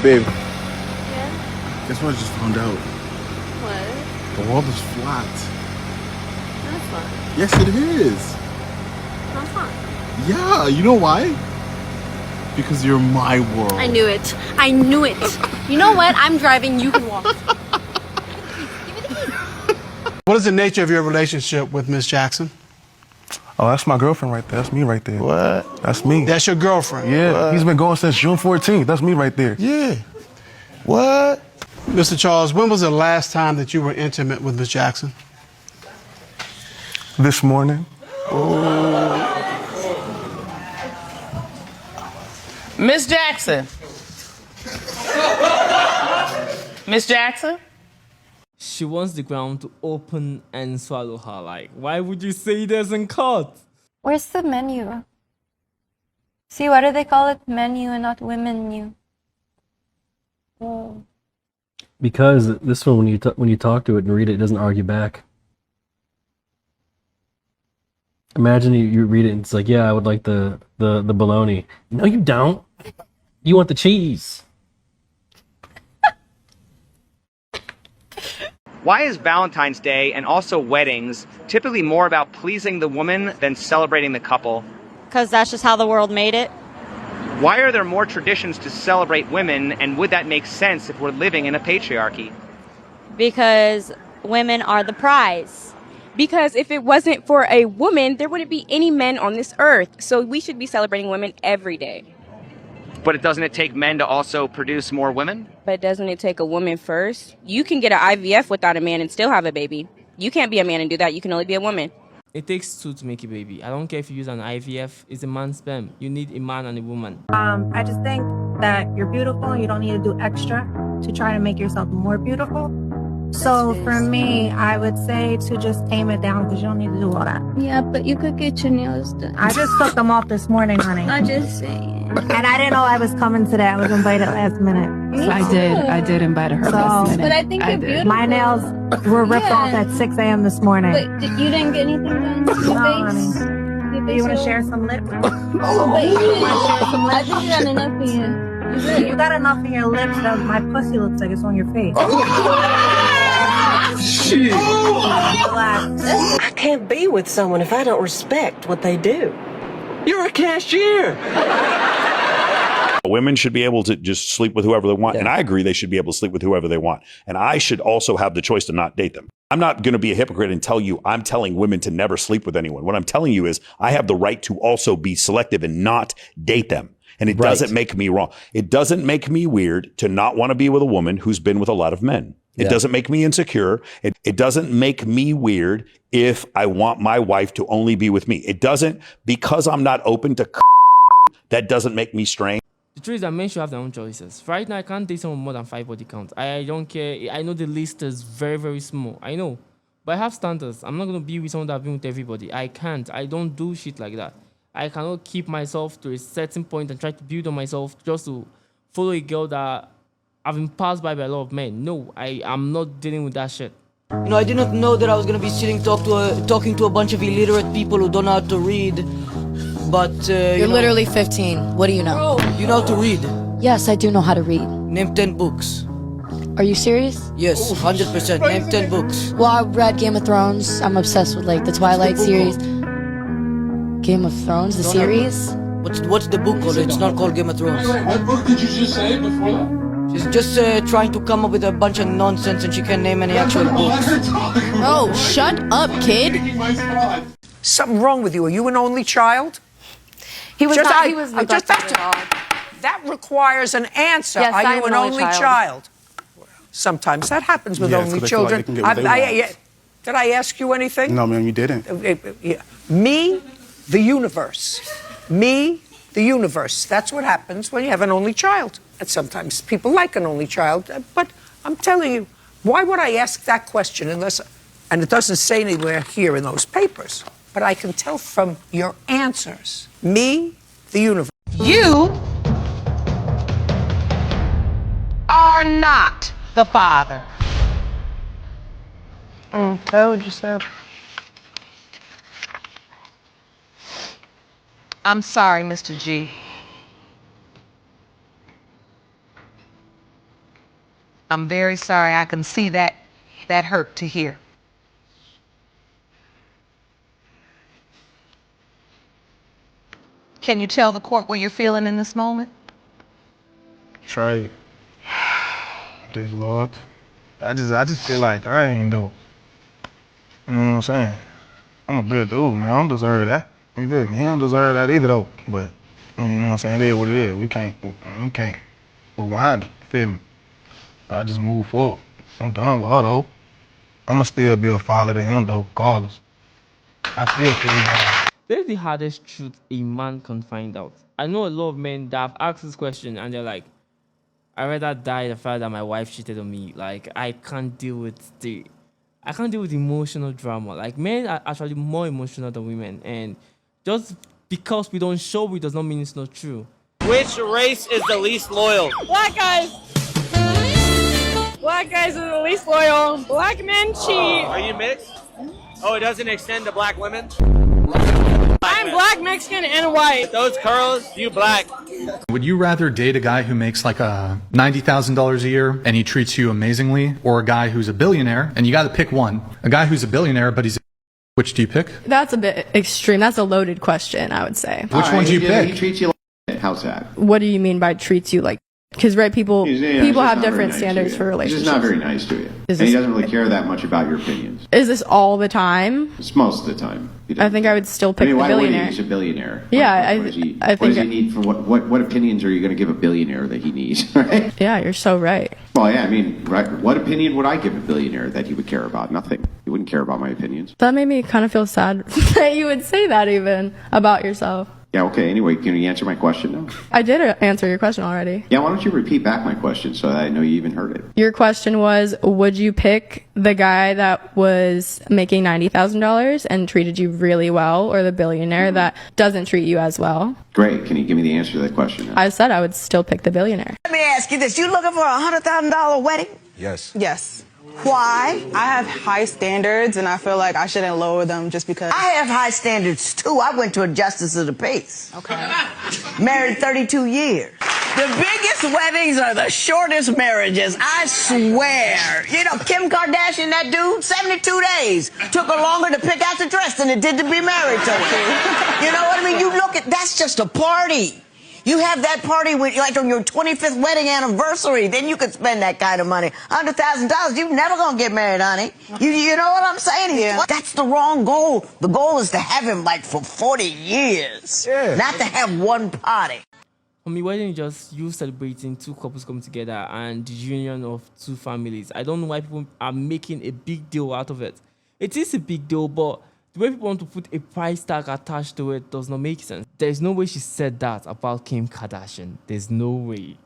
babe. Yeah? Guess what I just found out? What? The world is flat. That's fun. Yes, it is. That's fun. Yeah, you know why? Because you're my world. I knew it. I knew it. You know what? I'm driving. You can walk. What is the nature of your relationship with Miss Jackson? Oh, that's my girlfriend right there. That's me right there. What? That's me. That's your girlfriend? Yeah, What? he's been going since June 14th. That's me right there. Yeah. What? Mr. Charles, when was the last time that you were intimate with Miss Jackson? This morning. Miss Jackson. Miss Jackson? She wants the ground to open and swallow her. Like, why would you say there's in court? Where's the menu? See, why do they call it menu and not women new? Oh. Because this one, when you talk to it and read it, it doesn't argue back. Imagine you read it and it's like, yeah, I would like the bologna. No, you don't. You want the cheese. Why is Valentine's Day and also weddings typically more about pleasing the woman than celebrating the couple? Because that's just how the world made it. Why are there more traditions to celebrate women, and would that make sense if we're living in a patriarchy? Because women are the prize. Because if it wasn't for a woman, there wouldn't be any men on this earth. So we should be celebrating women every day. But doesn't it take men to also produce more women? But doesn't it take a woman first? You can get an IVF without a man and still have a baby. You can't be a man and do that. You can only be a woman. It takes two to make a baby. I don't care if you use an IVF. It's a man's sperm. You need a man and a woman. I just think that you're beautiful. You don't need to do extra to try to make yourself more beautiful. So for me, I would say to just tame it down because you don't need to do all that. Yeah, but you could get your nails done. I just took them off this morning, honey. I'm just saying. And I didn't know I was coming today. I was invited last minute. I did invite her last minute. But I think you're beautiful. My nails were ripped off at 6 a.m. this morning. Wait, you didn't get anything done to your face? Honey. Do you want to share some lips? Wait, you didn't. I think you got enough in you. You got enough in your lips that my pussy looks like it's on your face. Shit. I can't be with someone if I don't respect what they do. You're a cashier. Women should be able to just sleep with whoever they want. Yeah. And I agree they should be able to sleep with whoever they want. And I should also have the choice to not date them. I'm not going to be a hypocrite and tell you I'm telling women to never sleep with anyone. What I'm telling you is I have the right to also be selective and not date them. And it doesn't make me wrong. It doesn't make me weird to not want to be with a woman who's been with a lot of men. It doesn't make me insecure. It doesn't make me weird if I want my wife to only be with me. It doesn't, because I'm not open to that doesn't make me strange. The truth is that men should have their own choices. Right now, I can't date someone more than 5 body counts. I don't care. I know the list is very, very small. I know. But I have standards. I'm not going to be with someone that's been with everybody. I can't. I don't do shit like that. I cannot keep myself to a certain point and try to build on myself just to follow a girl that I've been passed by a lot of men. No, I am not dealing with that shit. You know, I didn't know that I was going to be talking to a bunch of illiterate people who don't know how to read. But, You're literally 15. What do you know? You know how to read? Yes, I do know how to read. Name 10 books. Are you serious? Yes, 100%. Name 10 books. Well, I read Game of Thrones. I'm obsessed with, like, the Twilight series. Game of Thrones, the series? What's the book called? It's not called Game of Thrones. What book did you just say before that? She's just trying to come up with a bunch of nonsense and she can't name any actual books. Oh, shut up, kid. Something wrong with you. Are you an only child? He was not. He was neglected at all. That requires an answer. Yes, Are I you am an only child? Sometimes that happens with only children. Like they can get what they want. Did I ask you anything? No, man, you didn't. Me, the universe. Me, the universe. That's what happens when you have an only child. And sometimes people like an only child. But I'm telling you, why would I ask that question unless... And it doesn't say anywhere here in those papers. But I can tell from your answers. Me, the universe. You are not the father. How would you say? I'm sorry, Mr. G. I'm very sorry. I can see that hurt to hear. Can you tell the court what you're feeling in this moment? Trey. Dear Lord. I just feel like I ain't dope. You know what I'm saying? I'm a good dude, man. I don't deserve that. He don't deserve that either, though. But, you know what I'm saying? It is what it is. We can't go behind it. Feel me? I just move forward. I'm done with her, though. I'ma still be a father to him, though, regardless. I still feel that. That's the hardest truth a man can find out. I know a lot of men that have asked this question and they're like, I'd rather die the fact that my wife cheated on me. Like, I can't deal with emotional drama. Like, men are actually more emotional than women. And just because we don't show it does not mean it's not true. Which race is the least loyal? Black guys. Black guys are the least loyal. Black men cheat. Are you mixed? Oh, it doesn't extend to black women? I'm black, Mexican, and white. Those curls, you black. Would you rather date a guy who makes like $90,000 a year and he treats you amazingly, or a guy who's a billionaire and you got to pick one? A guy who's a billionaire but he's which do you pick? That's a bit extreme. That's a loaded question, I would say. Which one do you pick? He treats you like how's that? What do you mean by treats you like? Because people have different standards for relationships. He's just not very nice to you. And he doesn't really care that much about your opinions. Is this all the time? It's most of the time. I think I would still pick the billionaire. He's a billionaire. Yeah, What does he need for what opinions are you going to give a billionaire that he needs, right? Yeah, you're so right. Well, yeah, I mean, right, what opinion would I give a billionaire that he would care about? Nothing. He wouldn't care about my opinions. That made me kind of feel sad that you would say that even about yourself. Yeah, okay. Anyway, can you answer my question now? I did answer your question already. Yeah, why don't you repeat back my question so that I know you even heard it? Your question was, would you pick the guy that was making $90,000 and treated you really well, or the billionaire that doesn't treat you as well? Great. Can you give me the answer to that question now? I said I would still pick the billionaire. Let me ask you this. You looking for a $100,000 wedding? Yes. Yes. Why? I have high standards, and I feel like I shouldn't lower them just because. I have high standards, too. I went to a justice of the peace. Okay. Married 32 years. The biggest weddings are the shortest marriages, I swear. You know, Kim Kardashian, that dude, 72 days. Took her longer to pick out the dress than it did to be married to her. You know what I mean? You look at, that's just a party. You have that party with, like, on your 25th wedding anniversary, then you could spend that kind of money. $100,000, you're never gonna get married, honey. You know what I'm saying? Yeah. That's the wrong goal. The goal is to have him, like, for 40 years. Yeah. Not to have one party. For me, wedding just you celebrating two couples coming together and the union of two families. I don't know why people are making a big deal out of it. It is a big deal, but the way people want to put a price tag attached to it does not make sense. There's no way she said that about Kim Kardashian. There's no way.